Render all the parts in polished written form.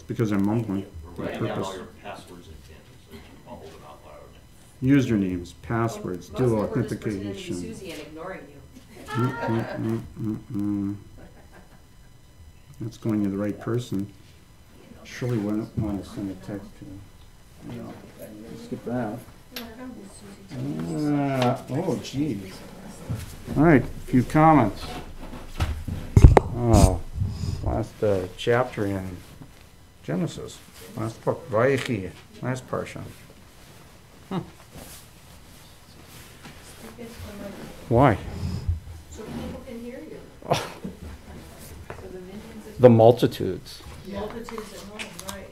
because I'm mumbling. Write down all your passwords and pins, so you mumble them out loud. Usernames, passwords, Most dual people are just pretending to be authentication. Susie and ignoring you. That's going to the right person. Surely wouldn't want to send a text to. No, skip that. Oh, geez. All right, a few comments. Oh, last chapter in Genesis. Last book, Vayechi, last parsha. Why? So people can hear you. Oh. So the minions is The multitudes. multitudes at home, right?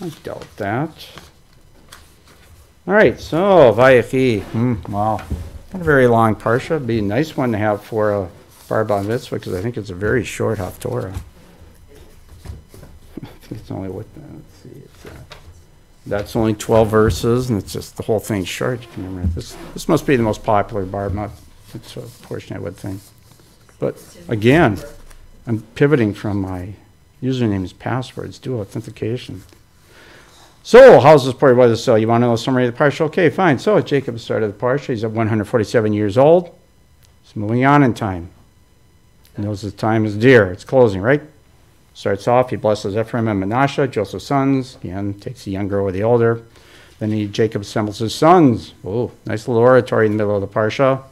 I doubt that. All right, so Vayechi. Wow, not a very long parsha. It'd be a nice one to have for a bar mitzvah because I think it's a very short haftorah. I think it's only what? Let's see. That's only 12 verses, and it's just the whole thing's short. You can remember this. This must be the most popular bar mitzvah portion, I would think. But again, I'm pivoting from my usernames, passwords, dual authentication. So, how's this part? What is so? You want to know a summary of the parsha? Okay, fine. So, Jacob started the parsha. He's at 147 years old. He's moving on in time. He knows his time is dear. It's closing, right? Starts off, he blesses Ephraim and Manasseh, Joseph's sons. Again, takes the younger over the older. Then Jacob assembles his sons. Oh, nice little oratory in the middle of the parsha.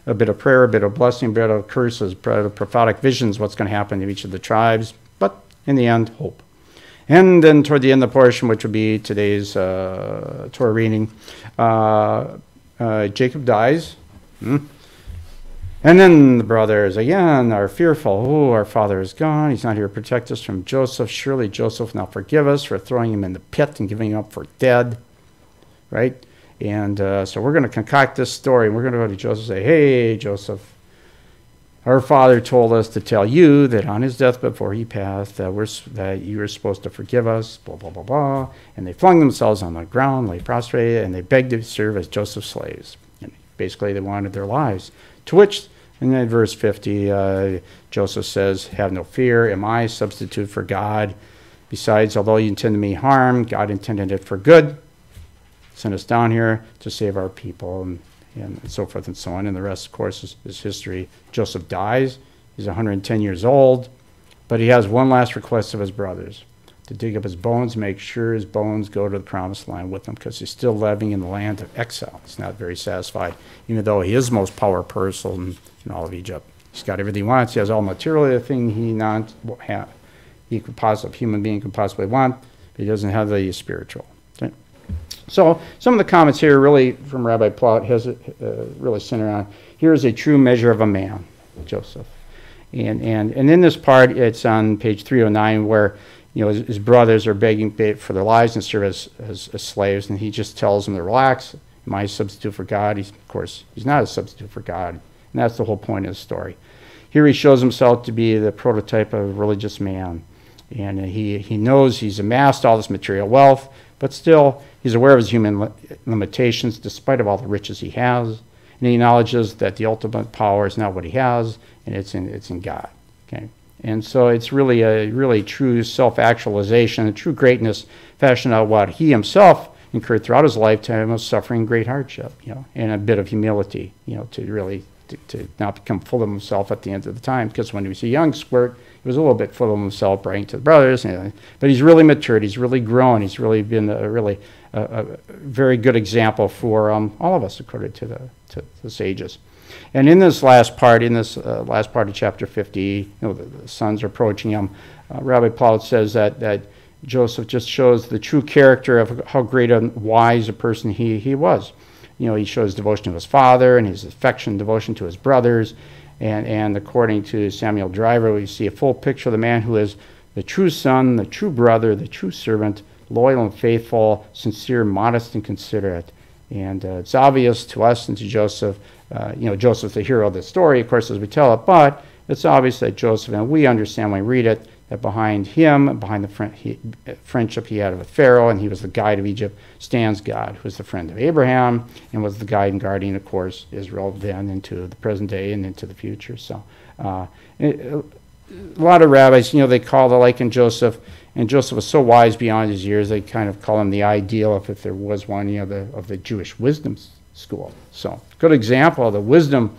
A bit of prayer, a bit of blessing, a bit of curses, a bit of prophetic visions, what's going to happen to each of the tribes. But in the end, hope. And then toward the end of the portion, which would be today's Torah reading, Jacob dies. And then the brothers, again, are fearful. Oh, our father is gone. He's not here to protect us from Joseph. Surely Joseph will not forgive us for throwing him in the pit and giving him up for dead. Right? And so we're going to concoct this story. And we're going to go to Joseph and say, hey, Joseph, our father told us to tell you that on his death before he passed, that you were supposed to forgive us, blah, blah, blah, blah. And they flung themselves on the ground, lay prostrated, and they begged to serve as Joseph's slaves. And basically, they wanted their lives. To which, in that verse 50, Joseph says, have no fear. Am I a substitute for God? Besides, although you intended me harm, God intended it for good. Sent us down here to save our people, and so forth and so on. And the rest, of course, is history. Joseph dies. He's 110 years old. But he has one last request of his brothers, to dig up his bones, make sure his bones go to the promised land with him, because he's still living in the land of exile. He's not very satisfied, even though he is the most powerful person in all of Egypt. He's got everything he wants. He has all material everything he could possibly, human being could possibly want, but he doesn't have the spiritual. Okay? So some of the comments here really from Rabbi Plaut has really centered on, here's a true measure of a man, Joseph. And in this part, it's on page 309 where his brothers are begging for their lives and serve as slaves, and he just tells them to relax. Am I a substitute for God? Of course, he's not a substitute for God, and that's the whole point of the story. Here he shows himself to be the prototype of a religious man, and he knows he's amassed all this material wealth, but still he's aware of his human limitations despite of all the riches he has, and he acknowledges that the ultimate power is not what he has, and it's in God. Okay. And so it's really a true self-actualization, a true greatness, fashioned out what he himself incurred throughout his lifetime of suffering great hardship, and a bit of humility, to really to not become full of himself at the end of the time. Because when he was a young squirt, he was a little bit full of himself, bragging to the brothers. But he's really matured. He's really grown. He's really been a very good example for all of us, according to the sages. And in this last part, of chapter 50, the sons are approaching him. Rabbi Plaut says that Joseph just shows the true character of how great and wise a person he was. He shows devotion to his father and his affection and devotion to his brothers. And according to Samuel Driver, we see a full picture of the man who is the true son, the true brother, the true servant, loyal and faithful, sincere, modest, and considerate. And it's obvious to us and to Joseph, Joseph's the hero of the story, of course, as we tell it, but it's obvious that Joseph, and we understand when we read it, that behind him, behind the friendship he had with Pharaoh, and he was the guide of Egypt, stands God, who was the friend of Abraham, and was the guide and guardian, of course, Israel then into the present day and into the future. So a lot of rabbis, they call the liken Joseph, and Joseph was so wise beyond his years, they kind of call him the ideal, if there was one, of the Jewish wisdom school. So, good example of the wisdom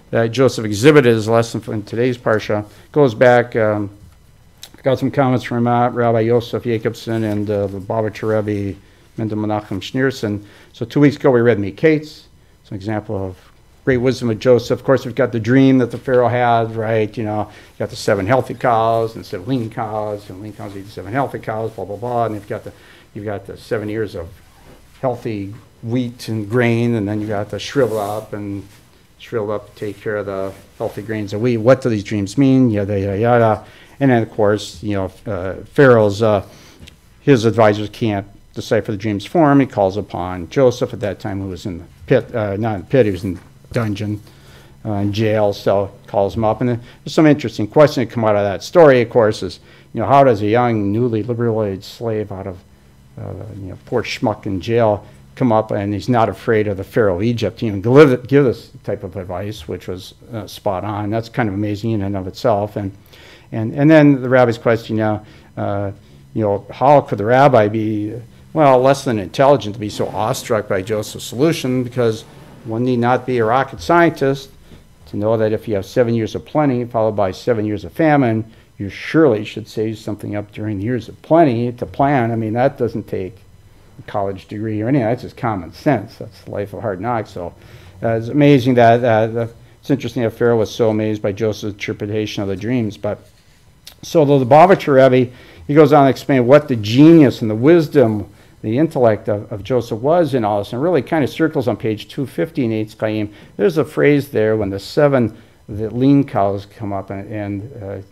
that Joseph exhibited as a lesson from today's parsha. Goes back, got some comments from Rabbi Yosef Jacobson and the Lubavitcher Rebbe Mendel Menachem Schneerson. So 2 weeks ago we read Miketz. It's an example of great wisdom of Joseph. Of course, we've got the dream that the Pharaoh had, right? You got the 7 healthy cows instead of lean cows, and lean cows eat the 7 healthy cows, blah, blah, blah. And you've got the 7 years of healthy wheat and grain, and then you got the shrivel up to take care of the healthy grains of wheat. What do these dreams mean? Yada, yada, yada. And then, of course, Pharaoh's, his advisors can't decipher the dream's form. He calls upon Joseph at that time, who was in the pit, not in the pit, he was in dungeon, in jail, so calls him up. And there's some interesting question that come out of that story, of course, is, how does a young, newly liberated slave out of, poor schmuck in jail come up, and he's not afraid of the Pharaoh of Egypt to even give this type of advice, which was spot on. That's kind of amazing in and of itself. And then the rabbi's question now, how could the rabbi be, less than intelligent to be so awestruck by Joseph's solution? Because one need not be a rocket scientist to know that if you have 7 years of plenty followed by 7 years of famine, you surely should save something up during the years of plenty to plan. I mean, that doesn't take a college degree or anything. That's just common sense. That's the life of hard knocks. So it's amazing that it's interesting that Pharaoh was so amazed by Joseph's interpretation of the dreams. But so the Lubavitcher Rebbe, he goes on to explain what the genius and the wisdom, the intellect of Joseph was in all this, and really kind of circles on page 250 in Eitz Chaim. There's a phrase there when the lean cows come up, and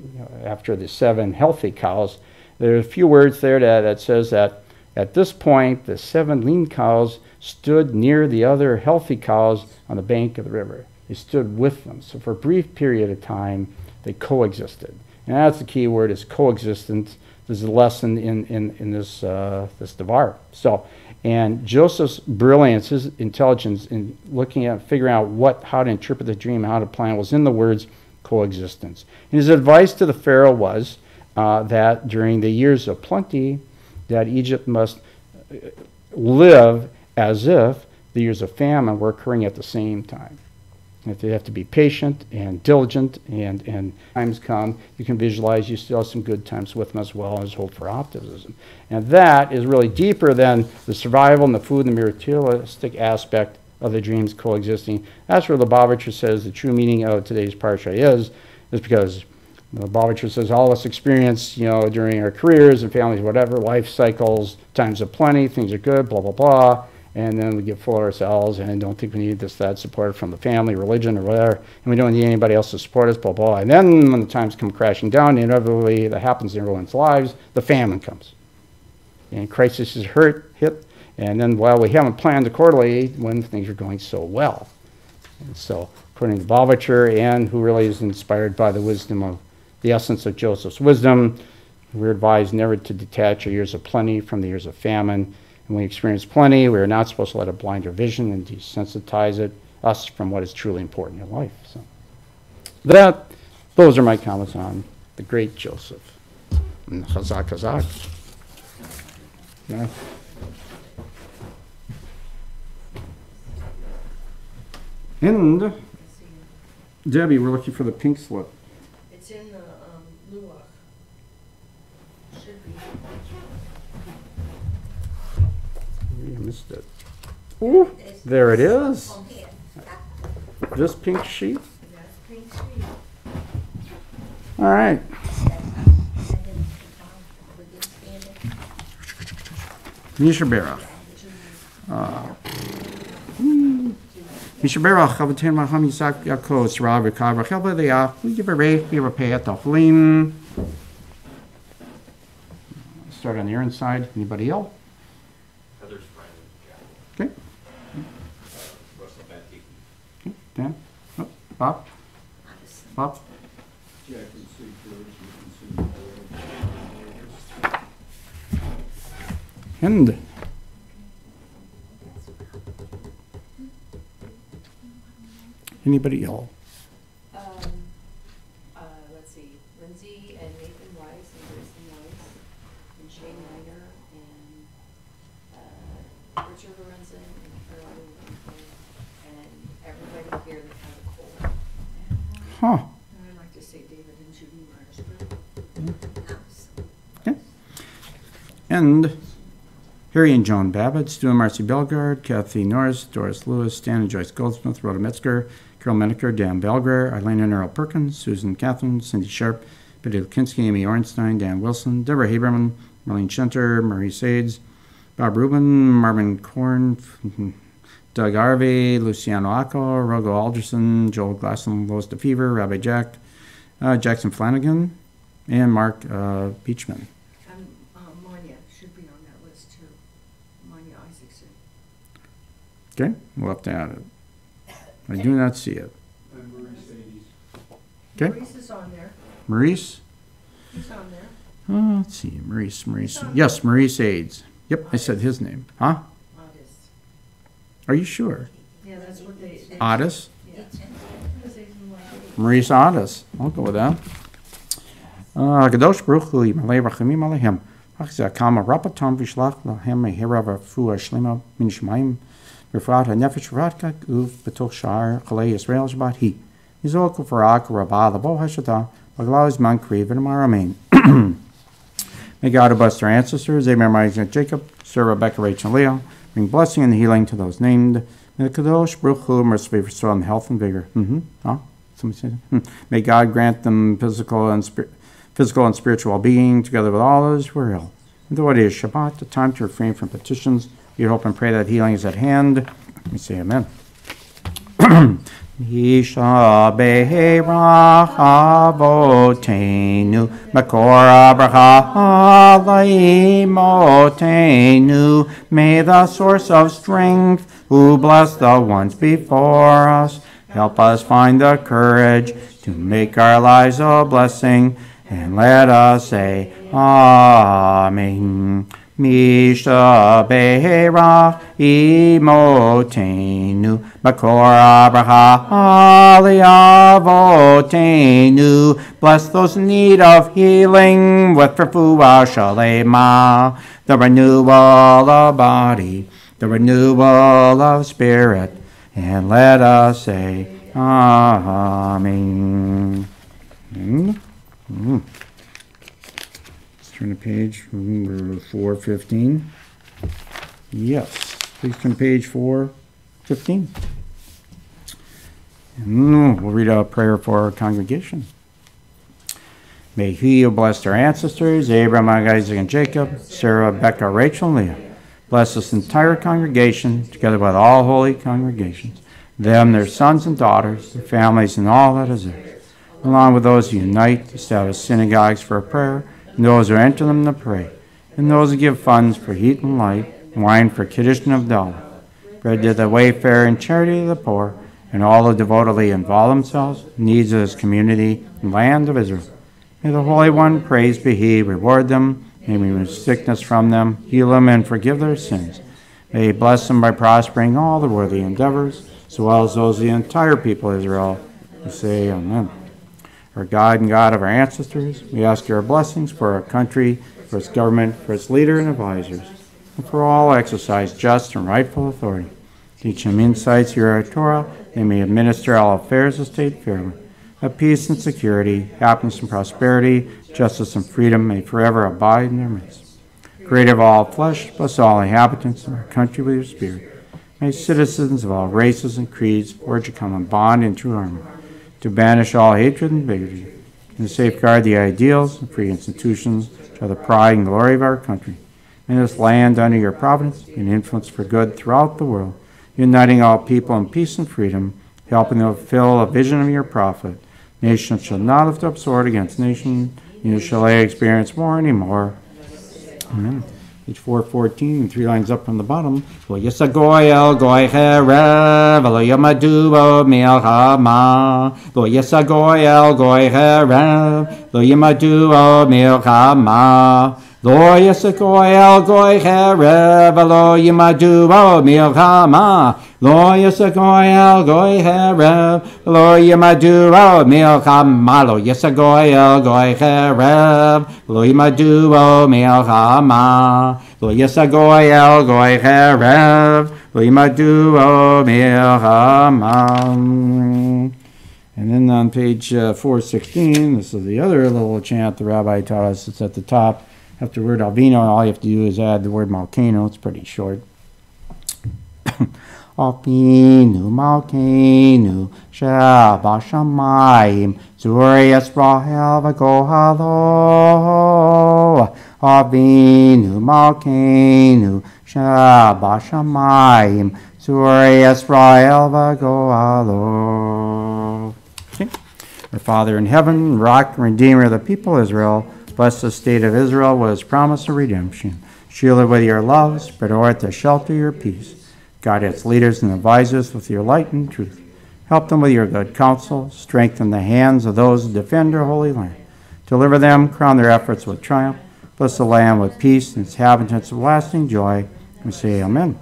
after the 7 healthy cows, there are a few words there that says that at this point, the 7 lean cows stood near the other healthy cows on the bank of the river. They stood with them. So for a brief period of time, they coexisted. And that's the key word, is coexistence. This is a lesson in this Devar. So, and Joseph's brilliance, his intelligence in looking at, figuring out how to interpret the dream, how to plan, was in the words coexistence. And his advice to the Pharaoh was that during the years of plenty, that Egypt must live as if the years of famine were occurring at the same time. That they have to be patient and diligent, and times come, you can visualize you still have some good times with them as well as hope for optimism. And that is really deeper than the survival and the food and the materialistic aspect of the dreams coexisting. That's where the Lubavitcher says the true meaning of today's parsha is because the Lubavitcher says all of us experience, during our careers and families, whatever, life cycles, times of plenty, things are good, blah, blah, blah. And then we get full of ourselves and don't think we need this, that support from the family, religion, or whatever, and we don't need anybody else to support us, blah, blah. And then when the times come crashing down, inevitably that happens in everyone's lives, the famine comes. And crisis is hit, and then, we haven't planned accordingly when things are going so well. And so, according to Lubavitcher, and who really is inspired by the wisdom of the essence of Joseph's wisdom, we're advised never to detach our years of plenty from the years of famine. When we experience plenty, we are not supposed to let it blind our vision and desensitize us from what is truly important in life. So, those are my comments on the great Joseph. Chazak, chazak. Yeah. And Debbie, we're looking for the pink slip. It's in the Luach. Should be. I missed it. Ooh, there it is. This pink sheet. That's pink sheet. All right. Mishaberach. Mishaberach. Chavatin Maham Yisak Yaakov Sarav Rekavra Chelva Leah. We give a rate. We have a pay at the Taflim. Start on the Aaron side. Anybody else? Heather's friend, Jack. Okay. Russell Batty. Okay. Dan. Oh, Bob. Bob. Yeah, I can see birds, you can see birds. And anybody else? Let's see, Lindsay here that have a cold. Huh. And I'd like to say David and Judy Myers. Okay. And Harry and Joan Babbitt, Stu and Marcy Belgard, Kathy Norris, Doris Lewis, Stan and Joyce Goldsmith, Rhoda Metzger, Carol Menaker, Dan Belgrar, Eileen and Earl Perkins, Susan Catherine, Cindy Sharp, Betty Lukinski, Amy Ornstein, Dan Wilson, Deborah Haberman, Marlene Shenter, Marie Sades, Bob Rubin, Marvin Korn, Doug Harvey, Luciano Acco, Rogo Alderson, Joel Glasson, Lois DeFever, Rabbi Jack, Jackson Flanagan, and Mark Beachman. And Manya should be on that list too. Manya Isaacson. Okay, we'll have to add it. I do not see it. And Marie Sadie's. Okay. Maurice is on there. Maurice? He's on there. Let's see, Maurice. Yes, Maurice Aids. Yep, I said his name. Huh? Otis. Are you sure? Yeah, that's what they. Otis? Yeah. Maurice Otis. I'll go with that. Kadosh Baruch Hu Yimalei Rachamim Aleichem. Achzeh Kama Rapatam Vishlach Lahem Mehera V'Fua Shlema Min Shemaim B'Frat HaNefesh V'Ratkak Uv B'Toch Sha'ar Chalei Yisrael Shabbat Hi Yizol Kufarak Rabah Labo HaShatah Baglau Zman Kriv V'Namar Amen. May God bless their ancestors, Abraham, Isaac, and Jacob, Sir Rebecca, Rachel, and Leah, bring blessing and healing to those named. May the Kadosh Baruch Hu mercifully restore them health and vigor. Somebody say that? May God grant them physical and spiritual well-being, together with all those who are ill. And though it is Shabbat, the time to refrain from petitions, we hope and pray that healing is at hand. Let me say amen. Yisha beherach avotenu, makor abracha laimotenu. May the source of strength, who bless the ones before us, help us find the courage to make our lives a blessing, and let us say Amen. Misha beherach imotenu, makor abraha liavotenu. Bless those in need of healing with refuah shalema, the renewal of body, the renewal of spirit, and let us say Amen. Turn to page 415. Yes, please turn to page 415. And we'll read a prayer for our congregation. May He who blessed our ancestors, Abraham, Isaac, and Jacob, Sarah, Rebecca, Rachel, and Leah, bless this entire congregation, together with all holy congregations, them, their sons and daughters, their families, and all that is theirs, along with those who unite, establish synagogues for prayer, and those who enter them to pray, and those who give funds for heat and light, wine for Kiddush and Havdalah, bread to the wayfarer and charity to the poor, and all who devotedly involve themselves in needs of this community and land of Israel. May the Holy One, praised be He, reward them, may He remove sickness from them, heal them, and forgive their sins. May He bless them by prospering all their worthy endeavors, as well as those of the entire people of Israel. We say Amen. Our God and God of our ancestors, we ask your blessings for our country, for its government, for its leader and advisors, and for all exercise just and rightful authority. Teach them insights through our Torah, they may administer all affairs of state fairly. That peace and security, happiness and prosperity, justice and freedom may forever abide in their midst. Creator of all flesh, bless all inhabitants of our country with your spirit. May citizens of all races and creeds forge a common bond in true harmony, to banish all hatred and bigotry, and to safeguard the ideals and free institutions which are the pride and glory of our country. May this land under your providence be an influence for good throughout the world, uniting all people in peace and freedom, helping them fulfill a vision of your prophet. Nation shall not lift up sword against nation, neither shall they experience war anymore. Amen. Page 414, 3 lines up from the bottom. Lo yisagoy el goy cherev, lo yamadu bo milchama. Lo yisagoy el goy cherev, lo yamadu bo milchama. Lo yisagoy el goy cherev, lo yamadu bo milchama. Lo yisagoy el goy cherev, lo yamadu bo milchama. Lo yisagoy el goy cherev, lo yamadu bo milchama. Lo yisagoy el goy cherev, Limadu Milhamam. And then on page 416, this is the other little chant the rabbi taught us. It's at the top. After the word Alvino, all you have to do is add the word Malkeno. It's pretty short. Alvinu Malkenu Sheba Shamayim Zuri Yisrael V'Gohalo. Alvinu Malkenu Sheba Shamayim Zuri Yisrael V'Gohalo. Our Father in heaven, rock and redeemer of the people of Israel, bless the state of Israel with its promise of redemption. Shield it with your love, spread o'er it the shelter of your peace. Guide its leaders and advisors with your light and truth. Help them with your good counsel. Strengthen the hands of those who defend your holy land. Deliver them, crown their efforts with triumph. Bless the land with peace and its inhabitants with lasting joy. We say amen.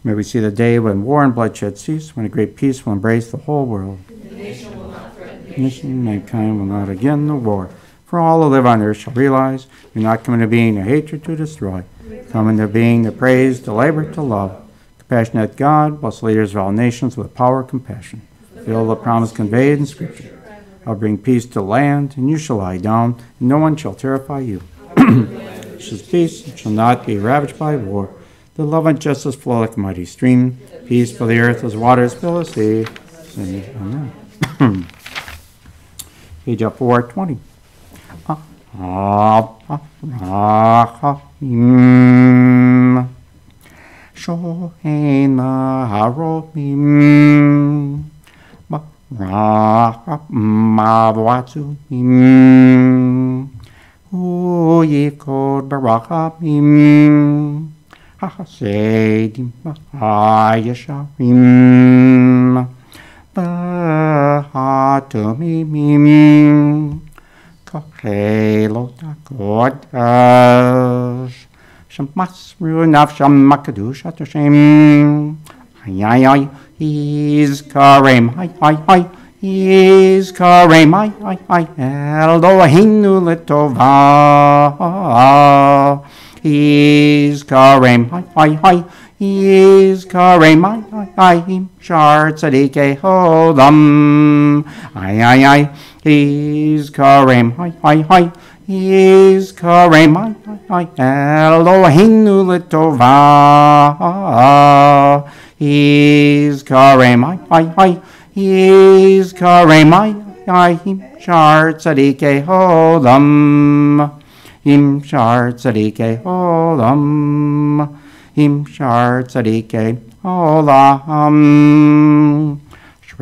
May we see the day when war and bloodshed cease, when a great peace will embrace the whole world. The nation will not threaten the Nation, mankind will not again the war. For all who live on earth shall realize you're not come into being to hatred to destroy. Come into being to praise, to labor, to love. Compassionate God, bless leaders of all nations with power and compassion. Fulfill the promise conveyed in Scripture. I'll bring peace to the land, and you shall lie down, and no one shall terrify you. This is peace, it shall not be ravaged by war. The love and justice flow like a mighty stream. Peace for the earth as waters fill the sea. Amen. Page 420. Shohein maharomim mavwatzumim uyikod barachamim hasedim hayasharim bahatumimim kachelotakodash Shamasru nafsham makadush atashem. Ay, ay, he's karem. Ay, ay, ay, he's karem. Ay, ay, ay, Elohinu letova. He's karem. Ay, ay, ay, he's karem. Ay, ay, ay, shar tzadikei hodam. Ay, ay, ay, he's karem. Ay, ay, ay. He's karem, ay, Elohinu letova. He's karem, ay, he's karem, ay, shar tzadikei hodam. Him shar tzadikei hodam. Him shar tzadikei hodam.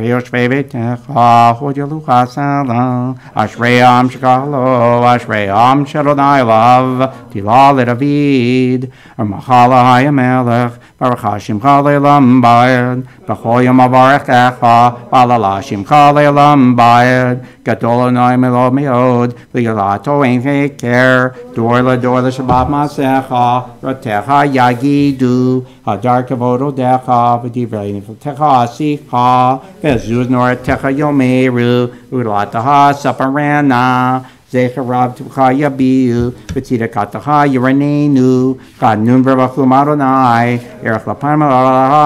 Ashrei V'techa Hodelucha Salah. Ashrei Am Shekalo. Ashrei Am Shadonai Lav. Tila LeDavid. Armachala HaYamelech. Baruch Hashimcha Le'elam Bayed. B'chol Yom Avarechecha. B'alala Shimcha Le'elam Bayed. Gadol Adonai Melod Meod. V'yalato Ein Heker. Dor L'Shabbat Masecha. Ratecha Yagidu. Hadar Kavod Odecha. V'divrei Nifletecha Asicha. Vezuz Noratecha Yomeru. Ulataha Saparana. Zecharav Tucha Yabiu, Petita Kataha Uranenu, God Number Bachum Adonai, Erech Lapam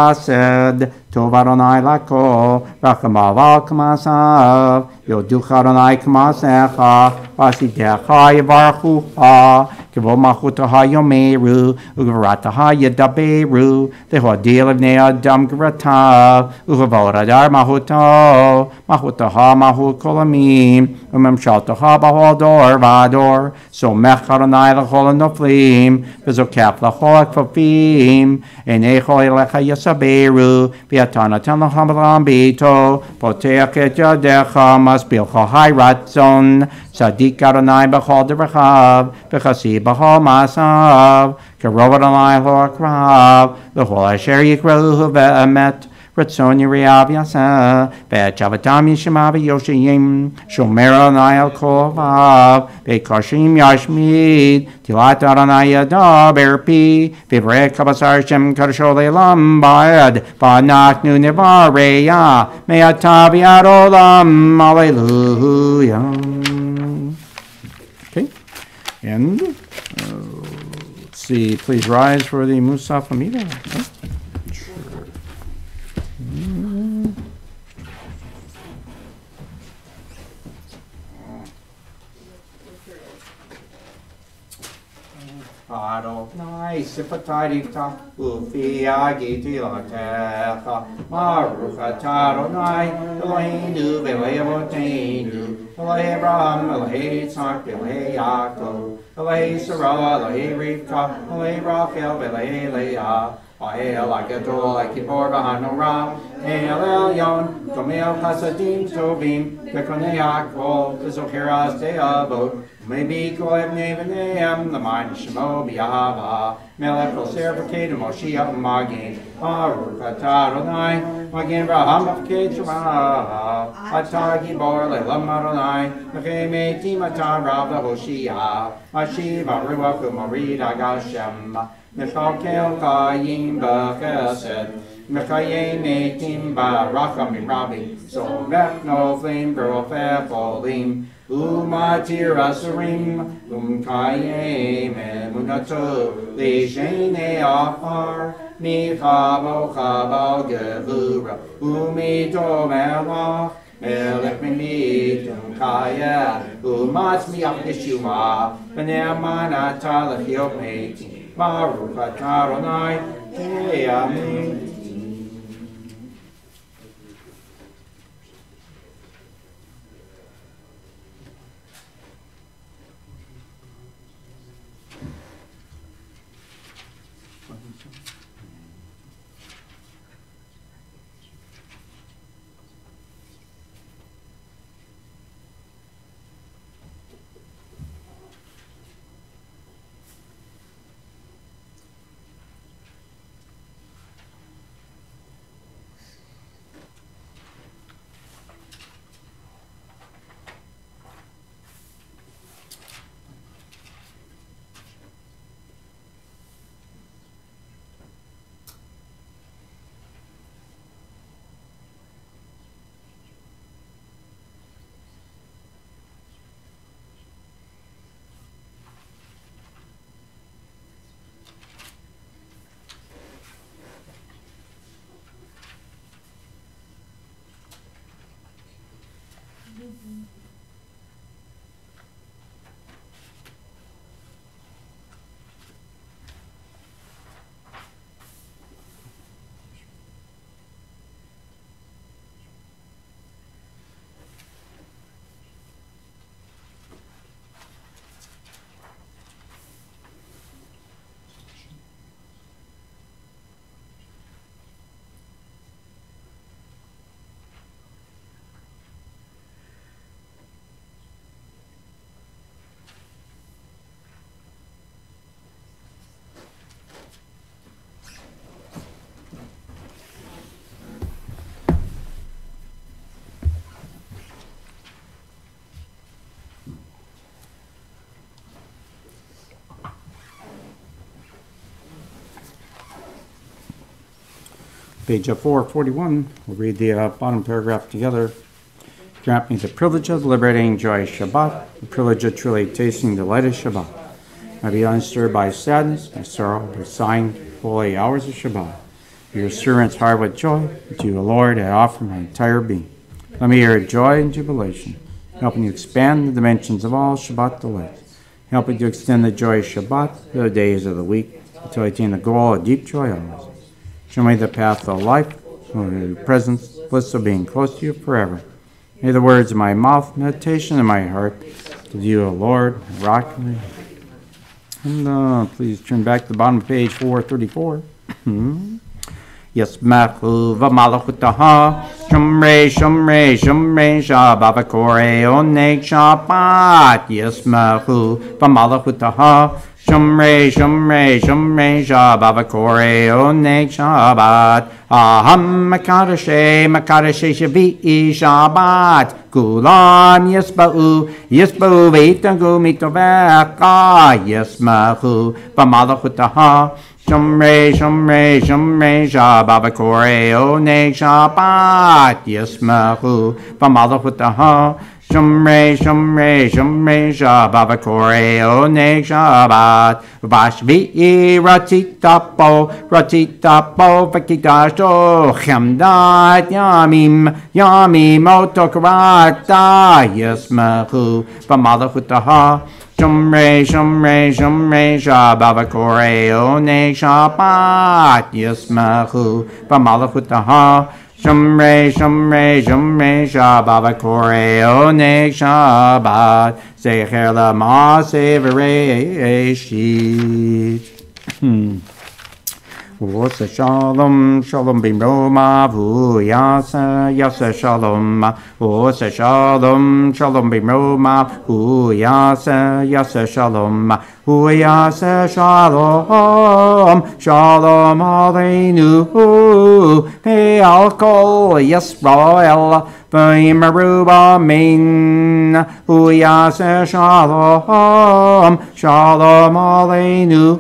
Hased, Tov Adonai Lako, Rachamav Kamasav, Yoducha Adonai Kamasecha, Vasidecha Yavarchuha, Kavod Machutaha Yomeru, Ugarataha Yadaberu, the Hodil of Nea Dam Gratav, Ugavodadar Mahuto, Mahutaha Mahut Kolamim, Umamshaltaha Bahol. Vador, so mech Adonai l'chol noflim, v'zokaf l'chol kfofim, enechol elecha yasaberu, v'yatanatan l'cham l'cham bito, poteach et yadecha, masbilcha hai ratzon, sadik Adonai b'chol derechav, v'chasi b'chol masav, kerov Adonai l'chrav, l'chol asher yikrahu ve'emet, Ratzon Yiriav Yasa, Ve'chavatam Yishima V'yoshiyim, Shomer Adonai al Kovav, Ve'kashim Yashmid, Tilat Adonai Yadaber Pi, V'vrei Kabasar Shem Kadashol Elam Ba'ed, V'anachnu Nevareya, Me'ata V'yad Olam, Hallelujah. Okay, and let's see, please rise for the Musaf Amida. Okay. Adonai sipatarita ufia giti latecha Baruch atah Adonai Eloheinu v'Eloheinu Elohei Abraham Elohei Yitzhak Elohei Yaakov Elohei Sarah Elohei Rivka Elohei Rachel Elohei Leah El Agadol Akibor B'Hanorah El Elyon Gomel Chasadim Tovim Bekonei Akol Zochiras De'avot Maybe Kolev Nevaneam the mind Shemo B'Yahava Melech Oser V'Kedem Moshiach Magin Baruch atah Adonai Magin Abraham V'Ked Shema Atah Gibor Le'lam Adonai V'Chei Meitim Atah Rav L'Hoshia Mashiv Aruach U'Morid Agashem Mechakel Kayim B'Chesed Mechayim Meitim B'Rachamim Rabim Somech Novlim B'Rofeh Folim Umatir Asurim Kayim Emunato L'Shenei Afar Michabo Chabal Gevura Umito Melach Melech Mimitum Kaya Umatz Miach Yeshua V'ne'aman Atah L'chiot Meitim Baruch atah Adonai Amen. Page 441, we'll read the bottom paragraph together. Grant me the privilege of liberating joy Shabbat, the privilege of truly tasting the light of Shabbat. I be unstirred by sadness, by sorrow, by sighing, holy hours of Shabbat. Your servant's heart with joy, to you, O Lord, I offer my entire being. Let me hear joy and jubilation, helping you expand the dimensions of all Shabbat delights, helping to extend the joy of Shabbat to the days of the week, until I attain the goal of deep joy always. Show me the path of life, show me your presence, bliss of being close to you forever. May the words of my mouth, meditation in my heart, to you, O Lord, rock me. And please turn back to the bottom of page 434. Yasmachu v'malachutaha, Shomrei, Shomrei, Shomrei, Shabbat Oneg Shabbat. Yasmachu v'malachutaha, Shomrei, Shomrei, Shomrei, Shabbat Oneg Shabbat. Aham Makadashe, Makadashe Shavi'i Shabbat. Kulam Yisba'u, Yisba'u V'itagu Mitovecha. Yasmachu v'malachutaha, Shomrei, Shomrei, Shomrei, Shabbat Oneg Shabbat. Yismachu v'malachutaha, Shomrei, Shomrei, Shomrei, Shabbat Oneg Shabbat. Vashvi'i Ratitapo, Ratitapo, Vakidashto, Chemdat Yamim, Yamim Otokarata. Yismachu v'malachutaha, Shumre, Shumre, Shumre, Shabavakore, One Shabat, Yismahu, Bamalachutaha. Shumre, Shumre, Shumre, Shabavakore, One Shabat, Zecher Lama, Severe, Shit. Wasa Shalom, Shalom Bimroma, Vu Yasa, Yasa Shalom, Wasa Shalom, Shalom Bimroma, Vu Yasa, Yasa Shalom, Vu Yasa Shalom, Shalom Aleinu, Pe Alkol Yisrael, V'yimeru Amen, Hu Yasa Shalom, Shalom Aleinu,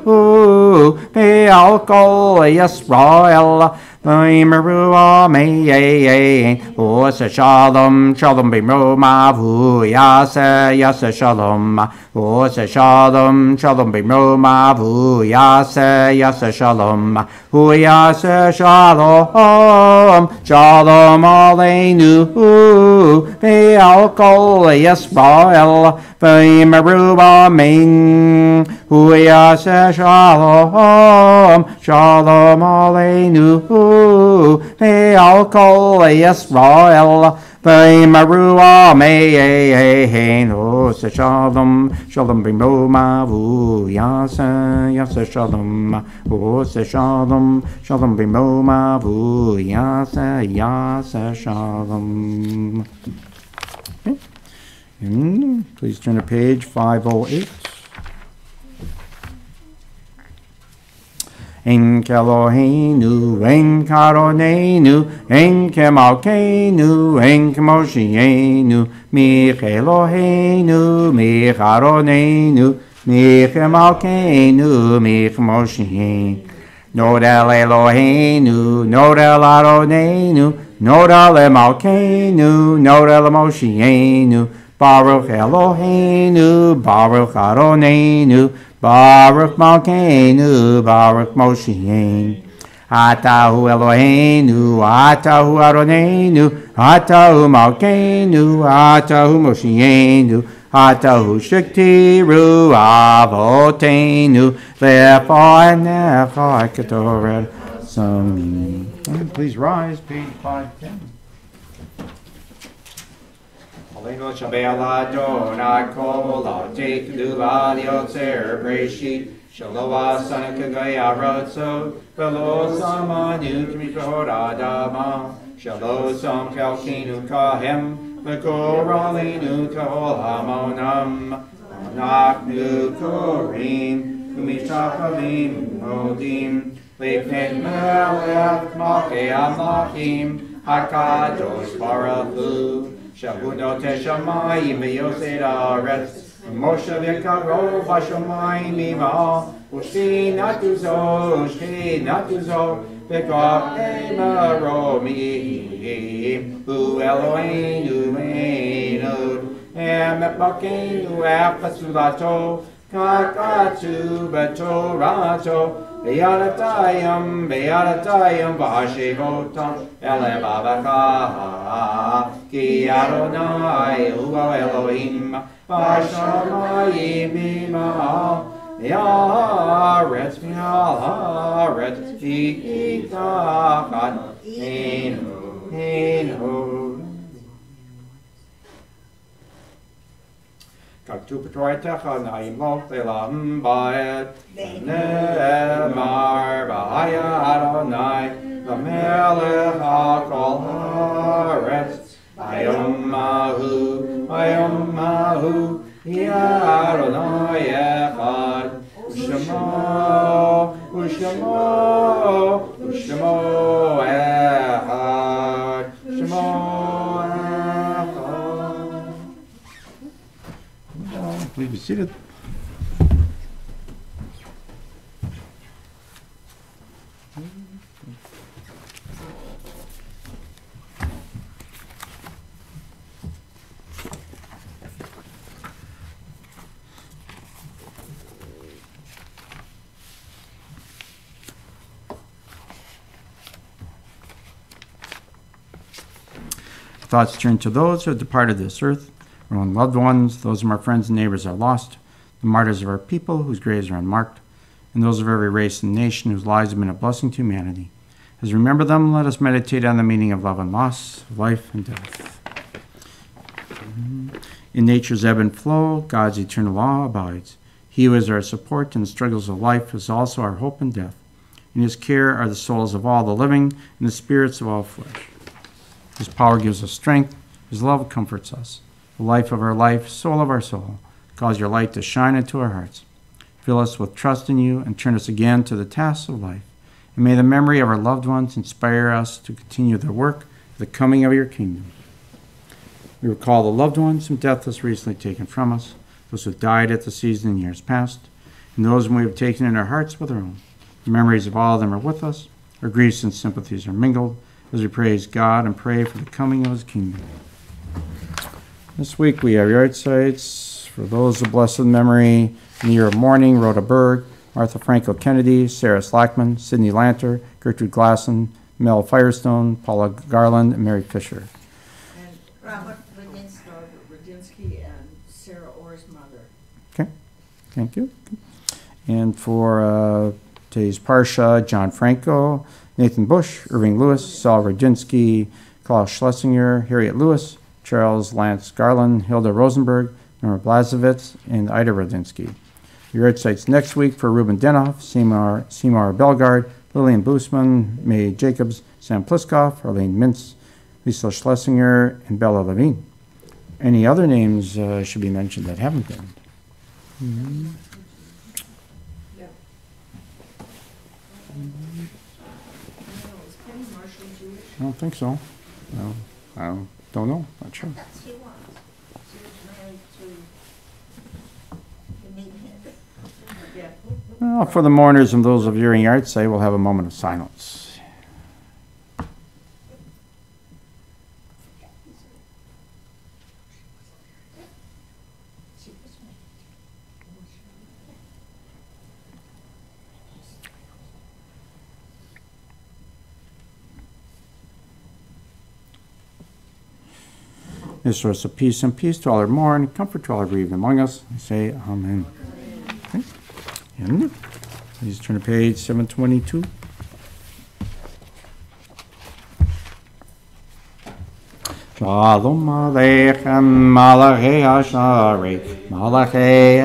Pe Alkol Yisrael, V'yimeru Amen, Wasa Shalom, Shalom B'mroma, Vu Yasa, Yasa Shalom, Wasa Shalom, Shalom B'mroma, Vu Yasa, Yasa Shalom, Hu Yasa Shalom, Shalom Aleinu, Ve'alkol Yisrael, V'yimeru Amen, Hu Yasa Shalom, Shalom Aleinu, Ve'alkol Yisrael, V'yimeru Amen, Wasa Shalom, Shalom B'mroma, Vu Yasa, Yasa Shalom, Wasa Shalom, Shalom B'mroma, Vu Yasa, Yasa Shalom. Okay. And please turn to page 508. En Keloheinu, En Karonenu, En Kemalkeinu, En Kemoshienu, Mich Eloheinu, Mich Aronenu, Mich Kemalkeinu, Mich Moshienu. Nodel Eloheinu, Nodel Aronenu, Nodel Emalkeinu, Nodel Moshienu, Baruch Eloheinu, Baruch Aronenu, Baruch Malkeinu, Baruch Moshienu. Atahu Eloheinu, Atahu Aronenu, Atahu Malkeinu, Atahu Moshienu, Atahu Shektiru Avotenu, Lefa Necha Ketoret Samim. Please rise, page 510. Aleinu Shabbat Adonai Kol Atik Dula Yotzer Breshit Shelo Asana Kagay Arotso Velo Samanu Kmishor Adama Shelo Sam Kalkinu Kahem Mekoralinu Kahol Hamonam Anaknu Korim Kumishachavim Modim Lepnet Melech Malkei Amlachim Hakadosh Baruch Hu Shabunot Teshamayim V'Yosei Haaretz Moshe V'Karov Hashamayim Ima Ushti Natuzo V'Kavei Maromim Hu Eloheinu Einu Em Bakeinu Epasulato Kakatu B'Torato Be'alatayim V'Hashevotam Ele Babacha Ki Adonai Hu Elohim V'Shamayim Ima Ya'aretz Mi'al V'Itachat Einu Kaktu Petroitecha Naimot Elam Ba'et Ne'emar B'Haya Adonai V'Melech HaKol Haaretz Hayom Mahu Ya Adonai Echad U'Shemo Echad Shemo Please be seated. Thoughts turn to those who have departed this earth, our own loved ones, those of our friends and neighbors are lost, the martyrs of our people whose graves are unmarked, and those of every race and nation whose lives have been a blessing to humanity. As we remember them, let us meditate on the meaning of love and loss, of life and death. In nature's ebb and flow, God's eternal law abides. He who is our support in the struggles of life is also our hope in death. In his care are the souls of all the living and the spirits of all flesh. His power gives us strength. His love comforts us. The life of our life, soul of our soul, cause your light to shine into our hearts. Fill us with trust in you and turn us again to the tasks of life. And may the memory of our loved ones inspire us to continue the work of the coming of your kingdom. We recall the loved ones whom death has recently taken from us, those who died at the season in years past, and those whom we have taken in our hearts with our own. The memories of all of them are with us. Our griefs and sympathies are mingled as we praise God and pray for the coming of his kingdom. This week we have yard sites for those of blessed memory: in the year of mourning, Rhoda Berg, Martha Franco Kennedy, Sarah Slackman, Sidney Lanter, Gertrude Glassen, Mel Firestone, Paula Garland, and Mary Fisher. And Robert Radinsky and Sarah Orr's mother. Okay, thank you. And for today's Parsha, John Franco, Nathan Bush, Irving Lewis, Saul Radinsky, Klaus Schlesinger, Harriet Lewis, Charles Lance Garland, Hilda Rosenberg, Nora Blazevitz, and Ida Radinsky. Your yard sites next week for Ruben Denoff, Seymour Belgard, Lillian Boosman, May Jacobs, Sam Pliskoff, Arlene Mintz, Lisa Schlesinger, and Bella Levine. Any other names should be mentioned that haven't been? Mm-hmm. Yeah. Is Penny Marshall Jewish? I don't think so. No, I don't know. Not sure. She was. She was married to the meathead. Yeah. Well, for the mourners and those of you in yard site, we'll have a moment of silence. May the source of peace and peace to all who mourn, comfort to all who grieve among us. I say amen. Okay. And please turn to page 722. Shalom Aleichem, Malachei Hasharei, Malachei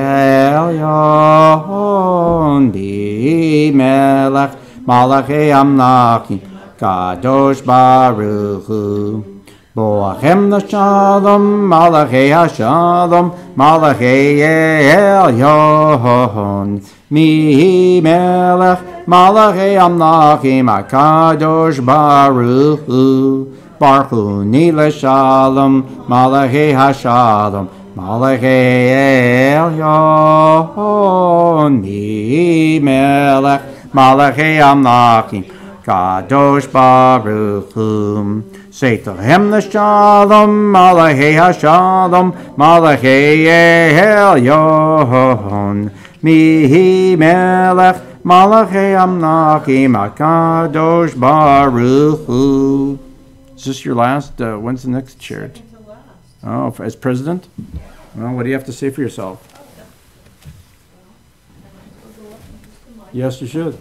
Elyon, Bimelech, Malachei Amnachim, Kadosh Baruch Hu. Boachem Shalom, Malachei Hashalom, Malachei Elyon, Bimelech, Malachei Amnachim, Kadosh Baruch Hu. Baruch Hu Nile Shalom, Malachei Hashalom, Malachei Elyon, Bimelech, Malachei Amnachim, Kadosh Baruch Hu. Say to him the Shalom, Malachei Hashalom, Malachei Elyon, Bimelech, Malachei Amnachim, Kadosh Baruch Hu. Is this your last? When's the next chair? Second to last. Oh, as president? Well, what do you have to say for yourself? Yes, you should.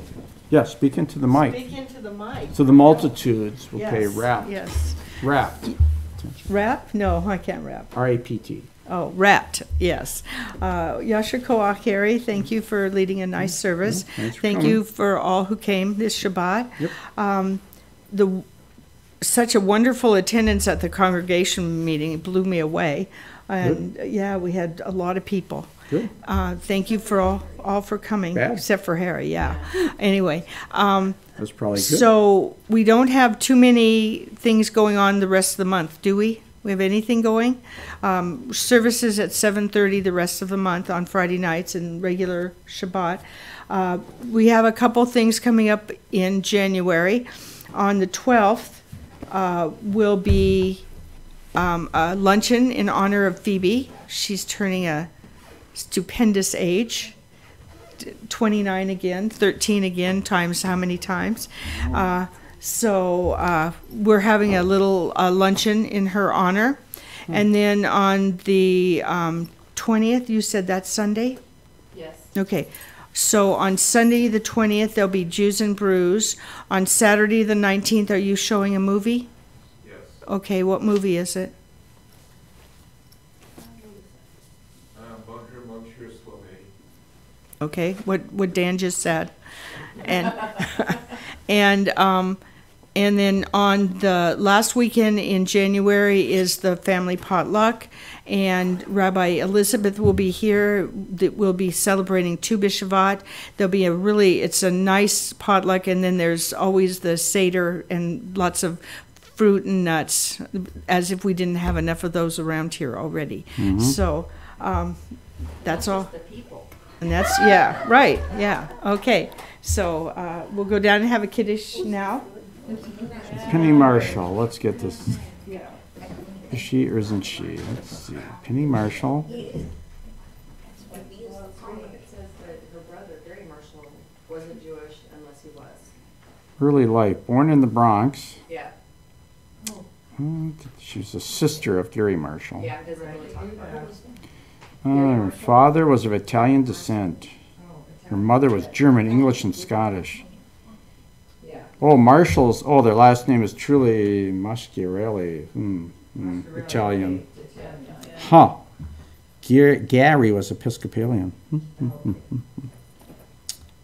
Yes, speak into the mic. Speak into the mic. So the multitudes will pay Yes, rapt. Yes. Rapt. Rap? No, I can't rap. R-A-P-T. Oh, wrapped, yes. Yasher Koach, Harry, thank you for leading a nice service. Thanks for Thank coming. you for all who came this Shabbat. Yep. Such a wonderful attendance at the congregation meeting. It blew me away. And yeah, we had a lot of people. Good. Thank you for all for coming, Bad. except for Harry, yeah. Anyway, That's probably good. so we don't have too many things going on the rest of the month, do we? We have anything going? Services at 7:30 the rest of the month on Friday nights and regular Shabbat. We have a couple things coming up in January. On the 12th will be a luncheon in honor of Phoebe. She's turning a stupendous age. 29 again, 13 again, times how many times? So we're having a little luncheon in her honor. And then on the 20th, you said that's Sunday? Yes. Okay. So on Sunday, the 20th, there'll be Jews and Brews. On Saturday, the 19th, are you showing a movie? Yes. Okay, what movie is it? Bunker Monsieur Slovet. Okay, what Dan just said. And and then on the last weekend in January is the family potluck, and Rabbi Elizabeth will be here. That we'll be celebrating Tu B'Shavat. There'll be it's a nice potluck, and then there's always the Seder and lots of fruit and nuts, as if we didn't have enough of those around here already. So that's all. The people. And that's, yeah, right, yeah, okay. So we'll go down and have a kiddush now. Penny Marshall, let's get this. Is she or isn't she? Let's see. Penny Marshall. It says that her brother, Gary Marshall, wasn't Jewish unless he was. Early life. Born in the Bronx. Yeah. She was a sister of Gary Marshall. Yeah, it doesn't really talk about it. Her father was of Italian descent. Her mother was German, English, and Scottish. Yeah. Oh, Marshalls. Oh, their last name is truly Maschiarelli. Italian. Huh. Gary was Episcopalian. Do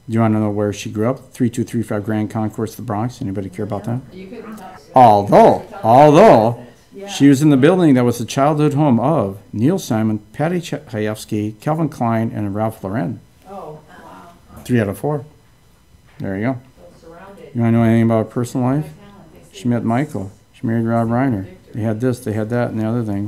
you want to know where she grew up? 3235 Grand Concourse, the Bronx. Anybody care about that? You couldn't tell. Although, she was in the building that was the childhood home of Neil Simon, Patty Chayefsky, Calvin Klein, and Ralph Lauren. Oh, wow. 3 out of 4. There you go. Surrounded. You want to know anything about her personal life? She met Michael. She married Rob Reiner. They had this, they had that, and the other thing.